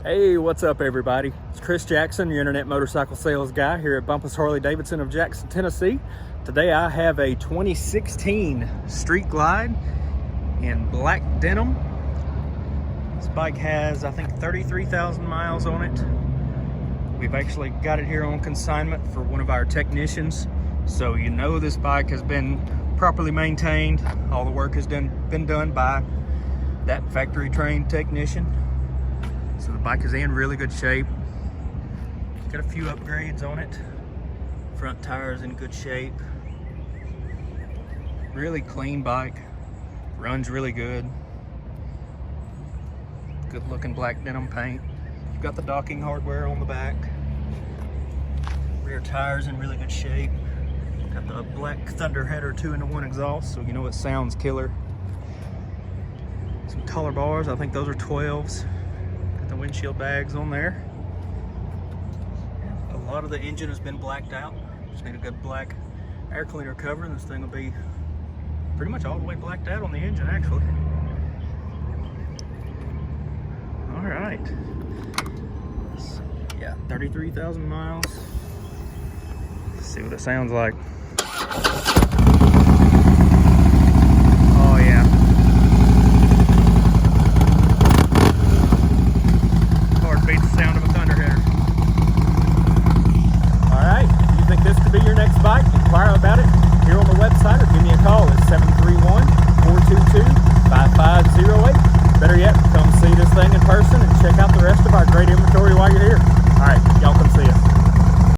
Hey, what's up everybody? It's Chris Jackson, your internet motorcycle sales guy here at Bumpus Harley-Davidson of Jackson, Tennessee. Today I have a 2016 Street Glide in Black Denim. This bike has, I think, 33,000 miles on it. We've actually got it here on consignment for one of our technicians. So you know this bike has been properly maintained. All the work has been done by that factory trained technician. So the bike is in really good shape. Got a few upgrades on it. Front tires in good shape. Really clean bike. Runs really good. Good looking black denim paint. You've got the docking hardware on the back. Rear tires in really good shape. Got the black Thunderheader 2-in-1 exhaust, so you know it sounds killer. Some color bars, I think those are 12s. The windshield bags on there. A lot of the engine has been blacked out. Just need a good black air cleaner cover and this thing will be pretty much all the way blacked out on the engine actually. All right. Yeah, 33,000 miles. Let's see what it sounds like.